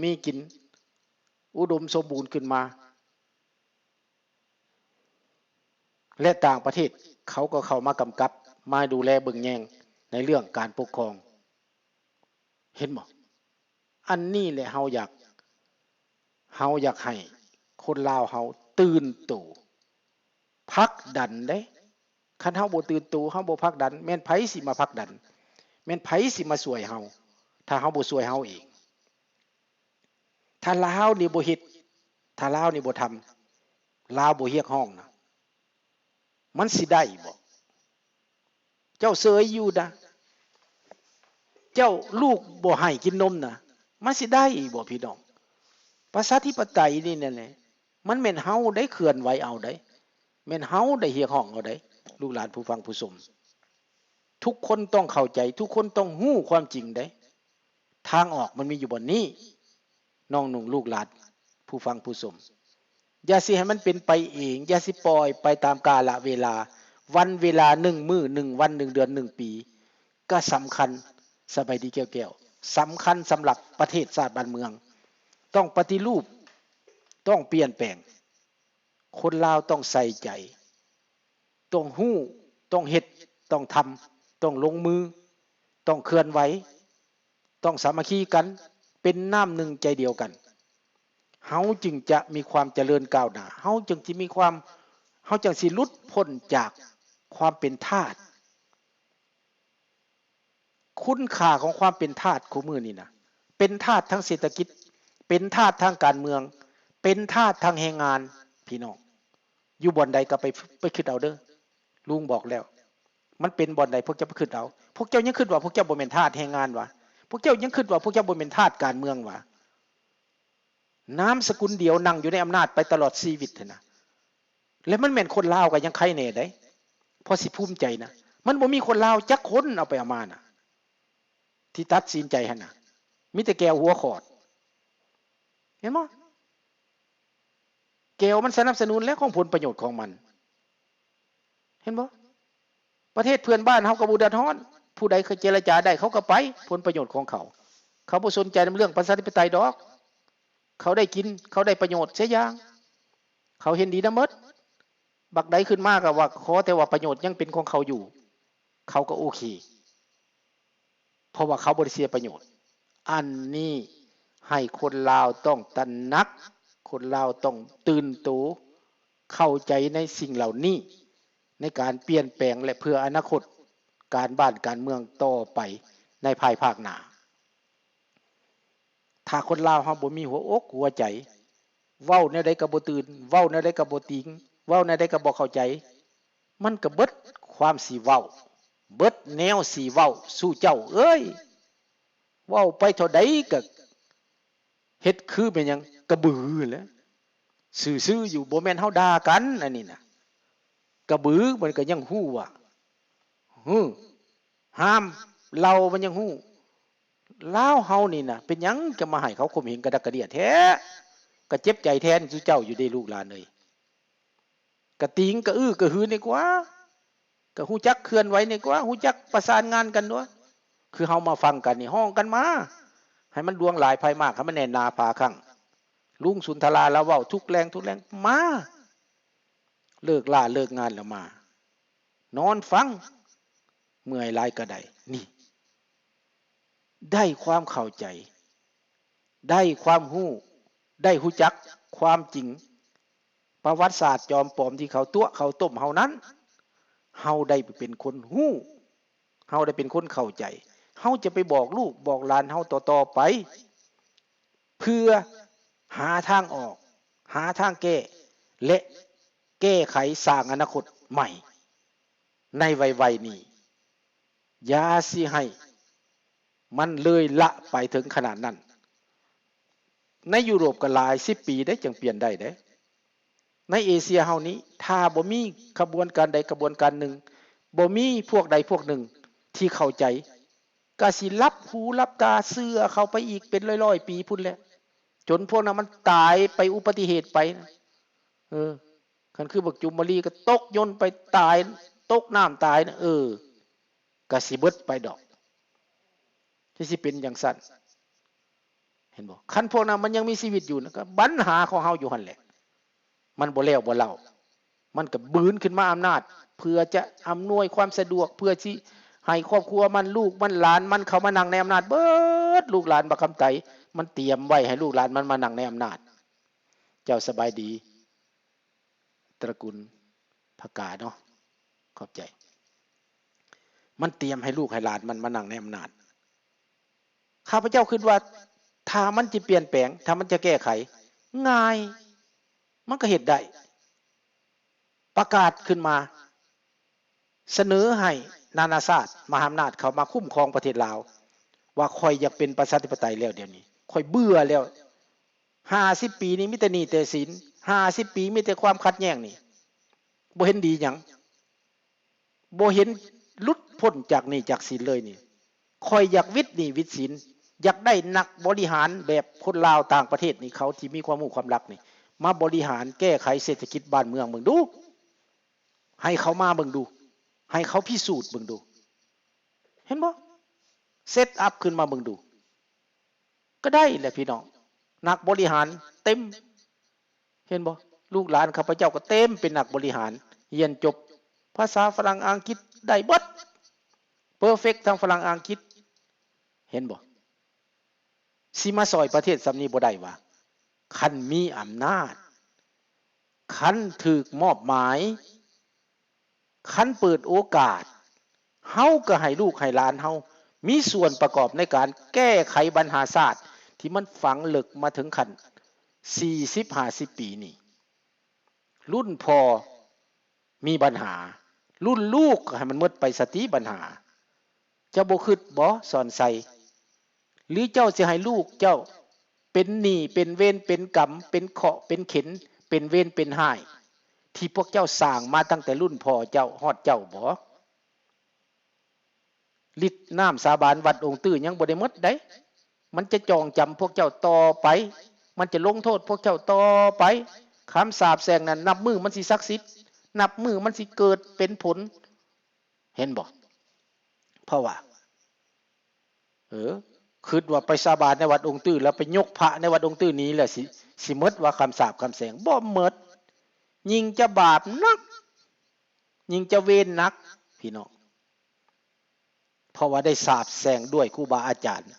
มีกินอุดมสมบูรณ์ขึ้นมาและต่างประเทศเขาก็เข้ามากำกับมาดูแลเบิ่งแยงในเรื่องการปกครองเห็นบ่อันนี้แหละเฮาอยากให้คนลาวเฮาตื่นตัวผลักดันเด้คันเฮาบ่ตื่นตัวเฮาบ่ผลักดันแม่นไผสิมาผลักดันแม่นไผสิมาช่วยเฮาถ้าเฮาบ่ช่วยเฮาเองถ้าลาวนี่บ่เฮ็ดถ้าลาวนี่บ่ทำลาวบ่เรียกร้องนะมันสิได้บ่เจ้าเสยอยู่นะเจ้าลูกบ่ให้กินนมนะมันสิได้บ่พี่น้องประชาธิปไตยนี่นั่นแหละมันแม่นเฮาได้เคลื่อนไหวเอาได้แม่นเฮาได้เรียกร้องเอาได้ลูกหลานผู้ฟังผู้ชมทุกคนต้องเข้าใจทุกคนต้องฮู้ความจริงได้ทางออกมันมีอยู่บนนี้น้องนุ่งลูกหลานผู้ฟังผู้ชมอย่าสิให้มันเป็นไปเองอย่าสิปล่อยไปตามกาลเวลาวันเวลา1มื้อ1วัน1เดือน1ปีก็สำคัญสบายดีแก้วๆสำคัญสำหรับประเทศชาติบ้านเมืองต้องปฏิรูปต้องเปลี่ยนแปลงคนลาวต้องใส่ใจต้องฮู้ต้องเฮ็ดต้องทำต้องลงมือต้องเคลื่อนไหวต้องสามัคคีกันเป็นน้ำหนึ่งใจเดียวกันเฮาจึงจะมีความเจริญก้าวหน้าเฮาจึงสิมีความเฮาจังสิหลุดพ้นจากความเป็นทาสคุณค่าของความเป็นทาสคู่มือนี่นะเป็นทาสทางเศรษฐกิจเป็นทาสทางการเมืองเป็นทาสทางแรงงานพี่น้องอยู่บ่อนใดก็ไปคิดเอาเด้อลุงบอกแล้วมันเป็นบ่อนใดพวกเจ้าไปคิดเอาพวกเจ้ายังคิดว่าพวกเจ้าบ่แม่นทาสแรงงานวะพวกเจ้ายังคิดว่าพวกเจ้าบ่แม่นทาสการเมืองวะนามสกุลเดียวนั่งอยู่ในอำนาจไปตลอดชีวิตนะแล้วมันแม่นคนลาวก็ยังใครแน่ได้พอสิภูมิใจนะมันบ่มีคนลาวจักคนเอาไปเอามานะที่ตัดสินใจหั่นน่ะมีแต่แก้วหัวขอดเห็นบ่แก้วมันสนับสนุนและของผลประโยชน์ของมันเห็นบ่ประเทศเพื่อนบ้านเฮาก็บ่เดือดร้อนผู้ใดเคยเจรจาได้เขาก็ไปผลประโยชน์ของเขาเขาบ่สนใจในเรื่องประชาธิปไตยดอกเขาได้กินเขาได้ประโยชน์เสียอย่างเขาเห็นดีนะหมดบักใดขึ้นมาก็ว่าขอแต่ว่าประโยชน์ยังเป็นของเขาอยู่เขาก็โอเคเพราะว่าเขาบ่ได้เสียประโยชน์อันนี้ให้คนลาวต้องตระหนักคนลาวต้องตื่นตัวเข้าใจในสิ่งเหล่านี้ในการเปลี่ยนแปลงและเพื่ออนาคตการบ้านการเมืองต่อไปในภายภาคหน้าถ้าคนลาวเฮาบ่มีหัวอกหัวใจเว้าแนวใดก็บ่ตื่นเว้าแนวใดก็บ่ติงเว้าแนวใดก็บ่เข้าใจมันก็เบิดความสิเว้าเบิดแนวสิเว้าสู่เจ้าเอ้ยเว้าไปเท่าใดก็เฮ็ดคือเป็นหยังกระบือแหละซื่อๆอยู่บ่แม่นเฮาด่ากันอันนี้น่ะกระบือมันก็ยังฮู้ว่าห้ามเรามันยังฮู้ลาวเฮานี่น่ะเป็นหยังจะมาให้เขาข่มเหงกระดักกระเดียแท้ก็เจ็บใจแทนสุเจ้าอยู่ได้ลูกหลานเอ้ยกระติงกระอื้อกระหือนี่กว่าก็ฮู้จักเคลื่อนไหวนี่กว่าฮู้จักประสานงานกันด้วยคือเฮามาฟังกันนี่ห้องกันมาให้มันดวงหลายภัยมากให้มันแน่นาพาคั่งลุงสุนทราแล้วเว้าทุกแรงมาเลิกล่าเลิกงานแล้วมานอนฟังเมื่อยหลายก็ได้นี่ได้ความเข้าใจได้ความฮู้ได้ฮู้จักความจริงประวัติศาสตร์จอมปลอมที่เขาตัวเขาต้มเฮานั้นเฮาได้เป็นคนฮู้เฮาได้เป็นคนเข้าใจเฮาจะไปบอกลูกบอกหลานเฮาต่อๆไปเพื่อหาทางออกหาทางแก้และแก้ไขสร้างอนาคตใหม่ในวัยนี้อย่าสิให้มันเลยละไปถึงขนาดนั้นในยุโรปก็หลาย10 ปีได้จังเปลี่ยนได้เด้ในเอเชียเฮานี้ถ้าบ่มีขบวนการใดขบวนการหนึ่งบ่มีพวกใดพวกหนึ่งที่เข้าใจก็สิรับหูรับตาเชื่อเข้าไปอีกเป็นร้อยๆปีพุ่นแหละจนพวกนั้นมันตายไปอุบัติเหตุไปคันคือบักจุมมะลีก็ตกยนต์ไปตายตกน้ำตายนะก็สิเบิดไปดอกที่สิเป็นอย่างสั้น ห็นบ่คันพวกนั้นมันยังมีชีวิตอยู่นะก็ปัญหาของเฮาอยู่หั่นแหละมันบ่แล้วบ่เล่ามันก็บืนขึ้นมาอำนาจเพื่อจะอำนวยความสะดวกเพื่อที่ให้ครอบครัวมันลูกมันหลานมันเข้ามานั่งในอำนาจเบิดลูกหลานบักคำไตมันเตรียมไว้ให้ลูกหลานมันมานั่งในอำนาจเจ้าสบายดีตระกูลภกาเนาะขอบใจมันเตรียมให้ลูกให้หลานมันมานั่งในอำนาจข้าพเจ้าคิดว่าถ้ามันจะเปลี่ยนแปลงถ้ามันจะแก้ไขง่ายมันก็เฮ็ดได้ประกาศขึ้นมาเสนอให้นานาชาติมหาอำนาจเขามาคุ้มครองประเทศลาวว่าคอยอยากเป็นประชาธิปไตยแล้วเดี๋ยวนี้คอยเบื่อแล้ว50 ปีนี้มีแต่หนี้แต่สิน50 ปีมีแต่ความขัดแย้งนี่บ่เห็นดีหยังบ่เห็นหลุดพ้นจากหนี้จากสินเลยนี่คอยอยากวิทย์หนี้วิทย์สินอยากได้นักบริหารแบบคนลาวต่างประเทศนี่เขาที่มีความรู้ความรักนี่มาบริหารแก้ไขเศรษฐกิจบ้านเมืองเบิ่งดูให้เขามาเบิ่งดูให้เขาพิสูจน์เบิ่งดูเห็นบ่เซตอัพขึ้นมาเบิ่งดูก็ได้แหละพี่น้องนักบริหารเต็มเห็นบ่ลูกหลานข้าพเจ้าก็เต็มเป็นนักบริหารเรียนจบภาษาฝรั่งอังกฤษได้เบิดเพอร์เฟกต์ทางฝรั่งอังกฤษเห็นบ่สิมาซอยประเทศสำนี้บ่ได้ว่าคันมีอำนาจคันถูกมอบหมายคันเปิดโอกาสเฮาก็ให้ลูกให้หลานเฮามีส่วนประกอบในการแก้ไขปัญหาชาติที่มันฝังลึกมาถึงขั้น40-50 ปีนี่รุ่นพ่อมีปัญหารุ่นลูกให้มันหมดไปสติปัญหาเจ้าบ่คิดบ่สอนใส่หรือเจ้าสิให้ลูกเจ้าเป็นหนี้เป็นเวรเป็นกรรมเป็นเคราะห์เป็นเข็ญเป็นเวรเป็นห้ายที่พวกเจ้าสร้างมาตั้งแต่รุ่นพ่อเจ้าฮอดเจ้าบ่ฤทธิ์น้ำสาบานวัดองค์ตื้อยังบ่ได้หมดได้มันจะจองจำพวกเจ้าต่อไปมันจะลงโทษพวกเจ้าต่อไปคำสาปแช่งนั้นนับมือมันสิศักดิ์สิทธิ์นับมือมันสิเกิดเป็นผลเห็นบ่เพราะว่าคิดว่าไปสาบานในวัดองค์ตื้อแล้วไปยกพระในวัดองค์ตื้อนี้แหละสิหมดว่าคำสาปคำแช่งบ่หมดยิ่งจะบาปนักยิ่งจะเวรนักพี่น้องเพราะว่าได้สาปแช่งด้วยครูบาอาจารย์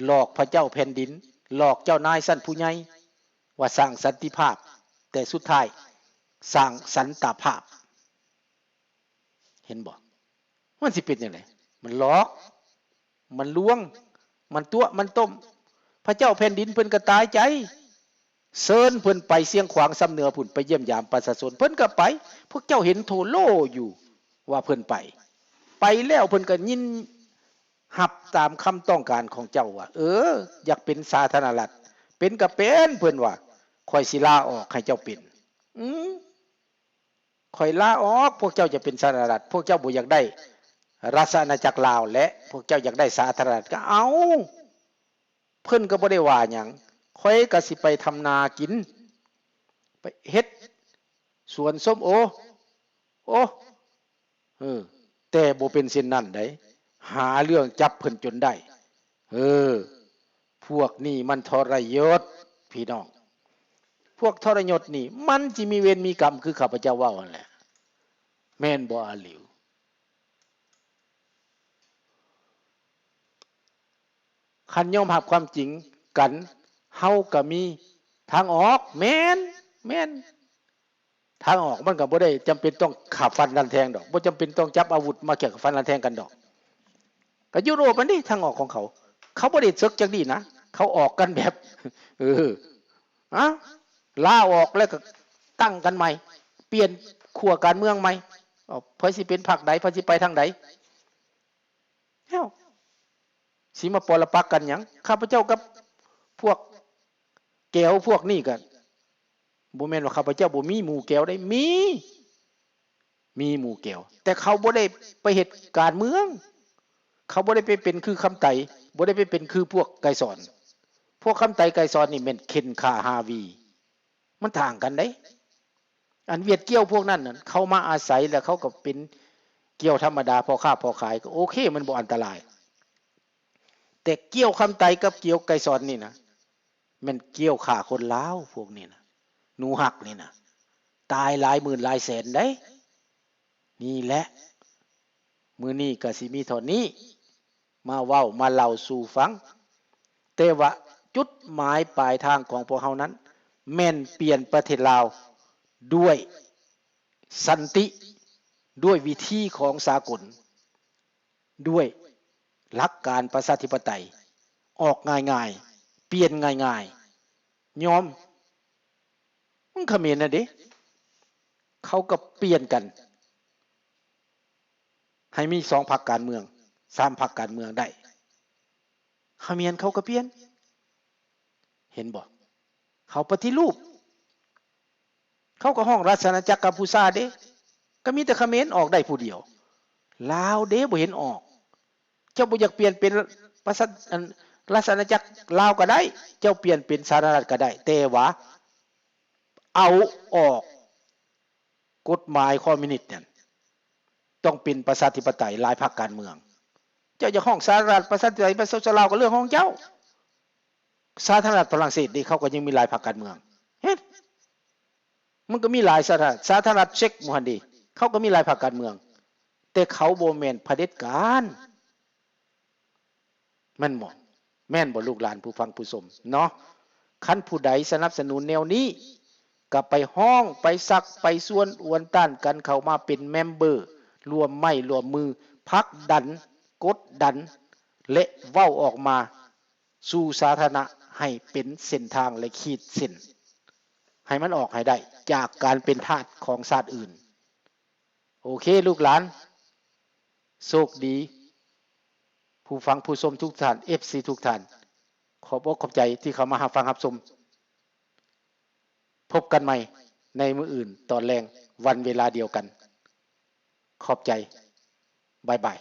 หลอกพระเจ้าแผ่นดินหลอกเจ้านายสั้นผู้ใหญ่ว่าสร้างสันติภาพแต่สุดท้ายสร้างสันตภาพเห็นบ่มันสิเป็นจังได๋มันหลอกมันลวงมันตัวมันต้มพระเจ้าแผ่นดินเพิ่นก็ตายใจเชิญเพิ่นไปเสียงขวางสำเหนือพุ่นไปเยี่ยมยามประชาชนเพิ่นก็ไปพวกเจ้าเห็นโทโลอยู่ว่าเพิ่นไปแล้วเพิ่นก็ยินหับตามคำต้องการของเจ้าว่าอยากเป็นสาธารณรัฐเป็นก็เป็นเพิ่นว่าข่อยสิลาออกให้เจ้าเป็นข่อยลาออกพวกเจ้าจะเป็นสาธารณรัฐพวกเจ้าบ่อยากได้ราชอาณาจักรลาวและพวกเจ้าอยากได้สาธารณรัฐก็เอาเพิ่นก็บ่ได้ว่าหยังข่อยก็สิไปทำนากินไปเฮ็ดสวนส้มโอแต่บ่เป็นเช่นนั้นได้หาเรื่องจับเพิ่นจนได้พวกนี้มันทรยศพี่น้องพวกทรยศนี่มันสิมีเวรมีกรรมคือข้าพเจ้าว่านั่นแหละแม่นบ่อาหลิวคันยอมรับความจริงกันเฮาก็มีทางออกแม่นทางออกมันก็บ่ได้จำเป็นต้องขับฟันรันแทงดอกบ่จำเป็นต้องจับอาวุธมาเกี่ยวกับฟันรันแทงกันดอกก็ยุโรปมันนี่ทางออกของเขาบ่ได้ซึกจังนี้นะเขาออกกันแบบลาออกแล้วก็ตั้งกันใหม่เปลี่ยนขั้วการเมืองใหม่เพิ่นสิเป็นพรรคใดเพิ่นสิไปทางใดเอ้าสิมาปรปักษ์กันหยังข้าพเจ้ากับพวกแก้วพวกนี้ก็บ่แม่นว่าข้าพเจ้าบ่มีหมู่แก้วได้มีหมู่แก้วแต่เขาบ่ได้ไปเฮ็ดการเมืองเขาบ่ได้ไปเป็นคือคำไต่บ่ได้ไปเป็นคือพวกไกรสอนพวกคำไต่ไกรสอนนี่แม่นเข็นฆ่าฮาวีมันต่างกันเด้อันเวียดเกี้ยวพวกนั้นน่ะเขามาอาศัยแล้วเขาก็เป็นเกี้ยวธรรมดาพอค้าพอขายก็โอเคมันบ่อันตรายแ แต่เกี่ยวคำไตกับเกี่ยวไก่สอนนี่นะมันเกี่ยวฆ่าคนลาวพวกนี้นะหนูหักนี่นะตายหลายหมื่นหลายแสนได้นี่แหละมื้อนี้ก็สิมีเท่านี้มาเว้ามาเล่าสู่ฟังแต่ว่าจุดหมายปลายทางของพวกเฮานั้นแม่นเปลี่ยนประเทศลาวด้วยสันติด้วยวิธีของสากลด้วยหลักการประชาธิปไตยออกง่ายๆเปลี่ยนง่ายๆยอมมึงเขมรน่ะเด้เขาก็เปลี่ยนกันให้มี2พรรคการเมือง3พรรคการเมืองได้เขมรเขาก็เปลี่ยนเห็นบ่เขาปฏิรูปเขาก็ห้องราชอาณาจักรกัมพูชาเด้ก็มีแต่เขมรออกได้ผู้เดียวลาวเด้บ่เห็นออกเจ้าบ่อยากเปลี่ยนเป็นประชาราชอาณาจักรลาวก็ได้เจ้าเปลี่ยนเป็นสหรัฐก็ได้แต่ว่าเอาออกกฎหมายคอมมิวนิสต์เนี่ยต้องเป็นประชาธิปไตยหลายพรรคการเมืองเจ้าจะห้องสหรัฐประชาธิปไตยประชาชนลาวก็เรื่องของเจ้าสาธารณรัฐฝรั่งเศสนี่เขาก็ยังมีหลายพรรคการเมืองเฮ็ดมันก็มีหลายสาธารณรัฐเช็กมูฮันดีเขาก็มีหลายพรรคการเมืองแต่เขาบ่แม่นเผด็จการแม่นบ่แม่นบ่ลูกหลานผู้ฟังผู้ชมเนาะคันผู้ใดสนับสนุนแนวนี้ก็ไปห้องไปซักไปส่วนอวนต้านกันเข้ามาเป็นเมมเบอร์รวมไม้รวมมือพักดันกดดันและเว้าออกมาสู่สาธารณะให้เป็นเส้นทางและขีดเส้นให้มันออกให้ได้จากการเป็นทาสของชาติอื่นโอเคลูกหลานโชคดีผู้ฟังผู้ชมทุกท่าน FC ทุกท่านขอบอกขอบใจที่เข้ามาหาฟังรับชมพบกันใหม่ในมื้ออื่นตอนแรงวันเวลาเดียวกันขอบใจบ๊ายบาย